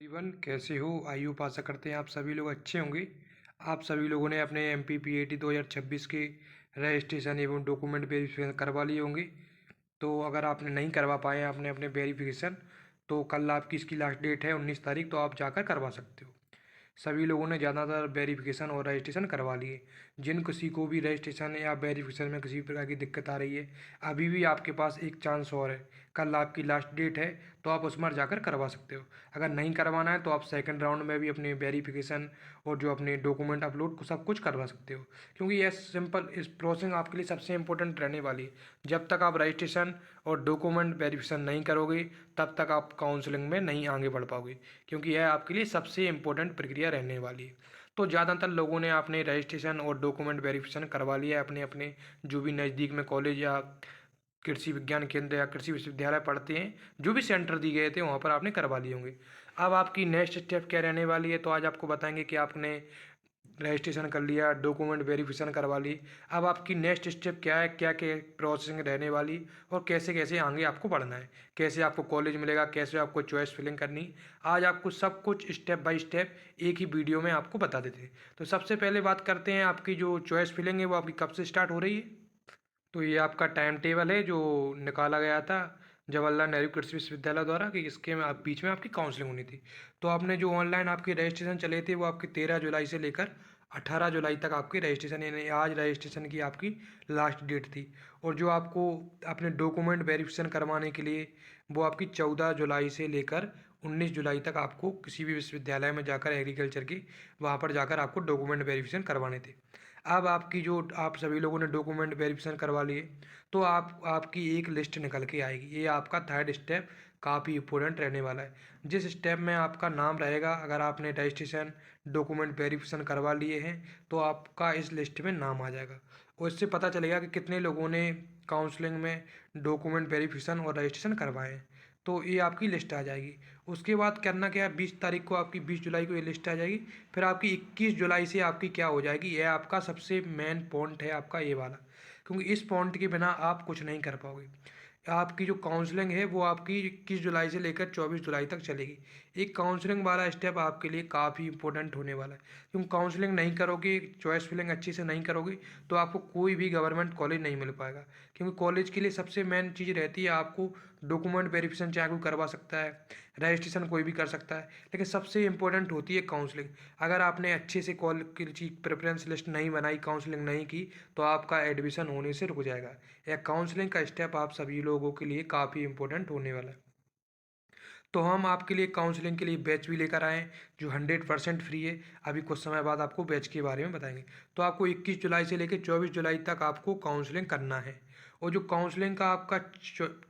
Even कैसे हो? I hope आशा करते हैं आप सभी लोग अच्छे होंगे। आप सभी लोगों ने अपने MPPAT 2026 के रजिस्ट्रेशन एवं डॉक्यूमेंट वेरिफिकेशन करवा लिए होंगे। तो अगर आपने नहीं करवा पाए हैं आपने अपने वेरिफिकेशन, तो कल आपकी इसकी लास्ट डेट है 19 तारीख, तो आप जाकर करवा सकते हो। सभी लोगों ने ज़्यादातर वेरिफिकेशन और रजिस्ट्रेशन करवा लिए। जिन किसी को भी रजिस्ट्रेशन या वेरिफिकेशन में किसी भी प्रकार की दिक्कत आ रही है, अभी भी आपके पास एक चांस और है। कल आपकी लास्ट डेट है, तो आप उसमें जाकर करवा सकते हो। अगर नहीं करवाना है तो आप सेकंड राउंड में भी अपने वेरिफिकेशन और जो अपने डॉक्यूमेंट अपलोड सब कुछ करवा सकते हो। क्योंकि यह सिंपल इस प्रोसेसिंग आपके लिए सबसे इंपॉर्टेंट रहने वाली है। जब तक आप रजिस्ट्रेशन और डॉक्यूमेंट वेरिफिकेशन नहीं करोगे, तब तक आप काउंसलिंग में नहीं आगे बढ़ पाओगे, क्योंकि यह आपके लिए सबसे इंपॉर्टेंट प्रक्रिया रहने वाली है। तो ज़्यादातर लोगों ने अपने रजिस्ट्रेशन और डॉक्यूमेंट वेरिफिकेशन करवा लिया है। अपने अपने जो भी नज़दीक में कॉलेज या कृषि विज्ञान केंद्र या कृषि विश्वविद्यालय पढ़ते हैं, जो भी सेंटर दिए गए थे वहाँ पर आपने करवा लिए होंगे। अब आपकी नेक्स्ट स्टेप क्या रहने वाली है, तो आज आपको बताएंगे कि आपने रजिस्ट्रेशन कर लिया, डॉक्यूमेंट वेरिफिकेशन करवा ली। अब आपकी नेक्स्ट स्टेप क्या है, क्या क्या प्रोसेसिंग रहने वाली, और कैसे कैसे आगे आपको बढ़ना है, कैसे आपको कॉलेज मिलेगा, कैसे आपको चॉइस फिलिंग करनी। आज आपको सब कुछ स्टेप बाय स्टेप एक ही वीडियो में आपको बता देते हैं। तो सबसे पहले बात करते हैं, आपकी जो चॉइस फिलिंग है वो आपकी कब से स्टार्ट हो रही है। तो ये आपका टाइम टेबल है जो निकाला गया था जवाहरलाल नेहरू कृषि विश्वविद्यालय द्वारा, कि इसके में आप बीच में आपकी काउंसलिंग होनी थी। तो आपने जो ऑनलाइन आपके रजिस्ट्रेशन चले थे वो आपके 13 जुलाई से लेकर 18 जुलाई तक आपकी रजिस्ट्रेशन, यानी आज रजिस्ट्रेशन की आपकी लास्ट डेट थी। और जो आपको अपने डॉक्यूमेंट वेरिफिकेशन करवाने के लिए, वो आपकी 14 जुलाई से लेकर 19 जुलाई तक आपको किसी भी विश्वविद्यालय में जाकर एग्रीकल्चर की, वहाँ पर जाकर आपको डॉक्यूमेंट वेरिफिकेशन करवाने थे। अब आपकी जो आप सभी लोगों ने डॉक्यूमेंट वेरिफिकेशन करवा लिए, तो आपकी एक लिस्ट निकल के आएगी। ये आपका थर्ड स्टेप काफ़ी इंपॉर्टेंट रहने वाला है। जिस स्टेप में आपका नाम रहेगा, अगर आपने रजिस्ट्रेशन डॉक्यूमेंट वेरिफिकेशन करवा लिए हैं, तो आपका इस लिस्ट में नाम आ जाएगा। और इससे पता चलेगा कि कितने लोगों ने काउंसलिंग में डॉक्यूमेंट वेरिफिकेशन और रजिस्ट्रेशन करवाए हैं। तो ये आपकी लिस्ट आ जाएगी। उसके बाद करना क्या है, 20 तारीख को आपकी 20 जुलाई को ये लिस्ट आ जाएगी। फिर आपकी 21 जुलाई से आपकी क्या हो जाएगी, ये आपका सबसे मेन पॉइंट है आपका ये वाला, क्योंकि इस पॉइंट के बिना आप कुछ नहीं कर पाओगे। आपकी जो काउंसलिंग है वो आपकी 21 जुलाई से लेकर 24 जुलाई तक चलेगी। एक काउंसलिंग वाला स्टेप आपके लिए काफ़ी इंपॉर्टेंट होने वाला है, क्योंकि काउंसलिंग नहीं करोगे, चॉइस फिलिंग अच्छी से नहीं करोगे, तो आपको कोई भी गवर्नमेंट कॉलेज नहीं मिल पाएगा। क्योंकि कॉलेज के लिए सबसे मेन चीज़ रहती है, आपको डॉक्यूमेंट वेरिफिकेशन चाहे कोई करवा सकता है, रजिस्ट्रेशन कोई भी कर सकता है, लेकिन सबसे इंपॉर्टेंट होती है काउंसलिंग। अगर आपने अच्छे से कॉलेज की प्रेफरेंस लिस्ट नहीं बनाई, काउंसलिंग नहीं की, तो आपका एडमिशन होने से रुक जाएगा। यह काउंसलिंग का स्टेप आप सभी लोगों के लिए काफ़ी इंपॉर्टेंट होने वाला है। तो हम आपके लिए काउंसलिंग के लिए बैच भी लेकर आए हैं, जो 100% फ्री है। अभी कुछ समय बाद आपको बैच के बारे में बताएंगे। तो आपको 21 जुलाई से लेकर 24 जुलाई तक आपको काउंसलिंग करना है। और जो काउंसलिंग का आपका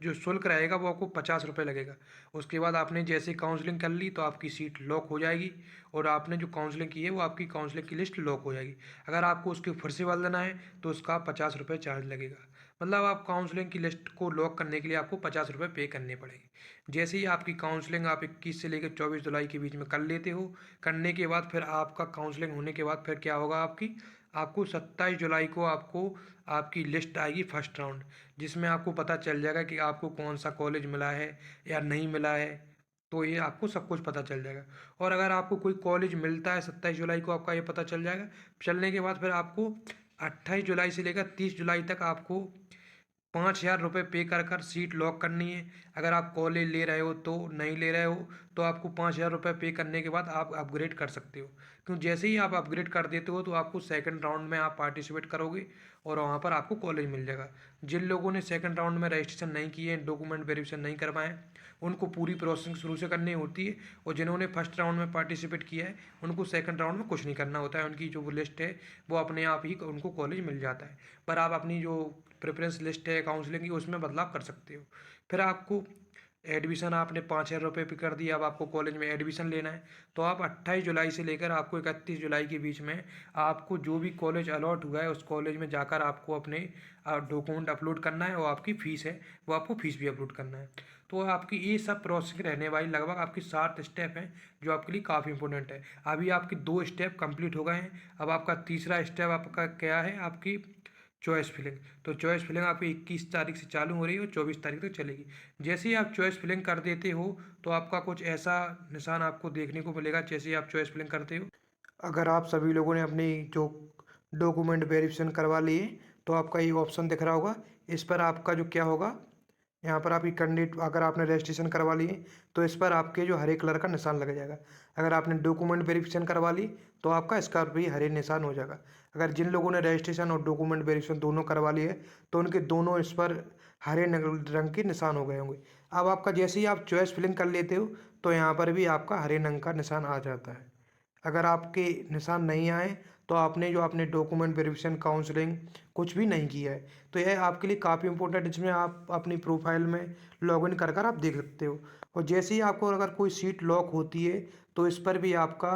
जो शुल्क रहेगा वो आपको 50 रुपये लगेगा। उसके बाद आपने जैसे काउंसलिंग कर ली तो आपकी सीट लॉक हो जाएगी, और आपने जो काउंसलिंग की है वो आपकी काउंसलिंग की लिस्ट लॉक हो जाएगी। अगर आपको उसके फिर से बदलना देना है तो उसका 50 रुपये चार्ज लगेगा। मतलब आप काउंसलिंग की लिस्ट को लॉक करने के लिए आपको 50 रुपये पे करने पड़ेंगे। जैसे ही आपकी काउंसलिंग आप 21 से लेकर 24 जुलाई के बीच में कर लेते हो, करने के बाद फिर आपका काउंसलिंग होने के बाद फिर क्या होगा, आपको 27 जुलाई को आपको आपकी लिस्ट आएगी फर्स्ट राउंड, जिसमें आपको पता चल जाएगा कि आपको कौन सा कॉलेज मिला है या नहीं मिला है। तो ये आपको सब कुछ पता चल जाएगा। और अगर आपको कोई कॉलेज मिलता है 27 जुलाई को आपका ये पता चल जाएगा। चलने के बाद फिर आपको 28 जुलाई से लेकर 30 जुलाई तक आपको 5,000 रुपये पे कर सीट लॉक करनी है। अगर आप कॉलेज ले रहे हो तो, नहीं ले रहे हो तो आपको 5,000 रुपये पे करने के बाद आप अपग्रेड कर सकते हो। क्यों, जैसे ही आप अपग्रेड कर देते हो तो आपको सेकंड राउंड में आप पार्टिसिपेट करोगे, और वहाँ पर आपको कॉलेज मिल जाएगा। जिन लोगों ने सेकंड राउंड में रजिस्ट्रेशन नहीं किए, डॉक्यूमेंट वेरिफिकेशन नहीं करवाए, उनको पूरी प्रोसेसिंग शुरू से करनी होती है। और जिन्होंने फर्स्ट राउंड में पार्टिसिपेट किया है, उनको सेकंड राउंड में कुछ नहीं करना होता है। उनकी जो लिस्ट है वो अपने आप ही उनको कॉलेज मिल जाता है। पर आप अपनी जो प्रेफरेंस लिस्ट है काउंसलिंग की, उसमें बदलाव कर सकते हो। फिर आपको एडमिशन आपने 5,000 रुपये पे कर दिया, अब आपको कॉलेज में एडमिशन लेना है। तो आप 28 जुलाई से लेकर आपको 31 जुलाई के बीच में आपको जो भी कॉलेज अलॉट हुआ है उस कॉलेज में जाकर आपको अपने डॉक्यूमेंट अपलोड करना है, और आपकी फ़ीस है वो आपको फ़ीस भी अपलोड करना है। तो आपकी ये सब प्रोसेस रहने वाली लगभग आपकी 7 स्टेप हैं, जो आपके लिए काफ़ी इंपॉर्टेंट है। अभी आपके 2 स्टेप कंप्लीट हो गए हैं। अब आपका तीसरा स्टेप आपका क्या है, आपकी चॉइस फिलिंग। तो चॉइस फिलिंग आपकी 21 तारीख से चालू हो रही है और 24 तारीख तक चलेगी। जैसे ही आप चॉइस फिलिंग कर देते हो तो आपका कुछ ऐसा निशान आपको देखने को मिलेगा जैसे ही आप चॉइस फिलिंग करते हो। अगर आप सभी लोगों ने अपनी जो डॉक्यूमेंट वेरिफिकेशन करवा लिए तो आपका ये ऑप्शन दिख रहा होगा। इस पर आपका जो क्या होगा, यहाँ पर आपकी कैंडिडेट अगर आपने रजिस्ट्रेशन करवा लिए तो इस पर आपके जो हरे कलर का निशान लग जाएगा। अगर आपने डॉक्यूमेंट वेरिफिकेशन करवा ली तो आपका इसका भी हरे निशान हो जाएगा। अगर जिन लोगों ने रजिस्ट्रेशन और डॉक्यूमेंट वेरिफिकेशन दोनों करवा लिए तो उनके दोनों इस पर हरे रंग के निशान हो गए होंगे। अब आपका जैसे ही आप चॉइस फिलिंग कर लेते हो तो यहाँ पर भी आपका हरे रंग का निशान आ जाता है। अगर आपके निशान नहीं आए तो आपने जो आपने डॉक्यूमेंट वेरिफिकेशन काउंसलिंग कुछ भी नहीं किया है। तो यह आपके लिए काफ़ी इंपॉर्टेंट, इसमें आप अपनी प्रोफाइल में लॉगिन कर कर आप देख सकते हो। और जैसे ही आपको अगर कोई सीट लॉक होती है तो इस पर भी आपका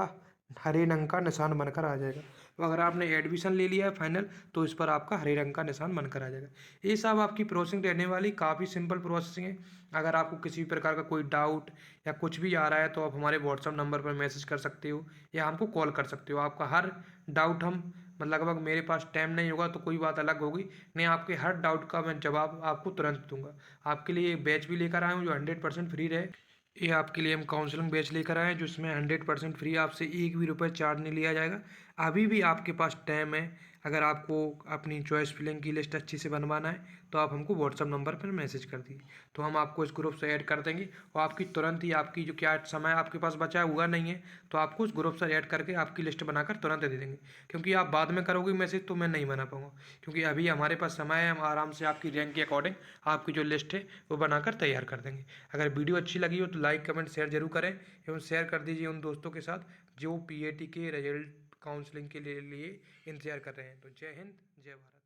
हरे रंग का निशान बनकर आ जाएगा। तो अगर आपने एडमिशन ले लिया है फाइनल तो इस पर आपका हरे रंग का निशान बनकर आ जाएगा। ये सब आपकी प्रोसेसिंग रहने वाली काफ़ी सिंपल प्रोसेसिंग है। अगर आपको किसी भी प्रकार का कोई डाउट या कुछ भी आ रहा है तो आप हमारे व्हाट्सअप नंबर पर मैसेज कर सकते हो या हमको कॉल कर सकते हो। आपका हर डाउट हम लगभग, मेरे पास टाइम नहीं होगा तो कोई बात अलग होगी, नहीं आपके हर डाउट का मैं जवाब आपको तुरंत दूंगा। आपके लिए एक बैच भी लेकर आया हूँ जो 100% फ्री रहे। ये आपके लिए हम काउंसलिंग बैच लेकर आए हैं जिसमें 100% फ्री, आपसे एक भी रुपये चार्ज नहीं लिया जाएगा। अभी भी आपके पास टाइम है। अगर आपको अपनी चॉइस फिलिंग की लिस्ट अच्छी से बनवाना है तो आप हमको व्हाट्सअप नंबर पर मैसेज कर दीजिए, तो हम आपको इस ग्रुप से ऐड कर देंगे और आपकी तुरंत ही आपकी जो क्या समय आपके पास बचा हुआ नहीं है तो आपको उस ग्रुप से ऐड करके आपकी लिस्ट बनाकर तुरंत दे देंगे। क्योंकि आप बाद में करोगे मैसेज तो मैं नहीं बना पाऊँगा, क्योंकि अभी हमारे पास समय है। हम आराम से आपकी रैंक के अकॉर्डिंग आपकी जो लिस्ट है वो बनाकर तैयार कर देंगे। अगर वीडियो अच्छी लगी हो तो लाइक कमेंट शेयर जरूर करें एवं शेयर कर दीजिए उन दोस्तों के साथ जो पीएटी के रिजल्ट काउंसलिंग के लिए इंतजार कर रहे हैं। तो जय हिंद, जय भारत।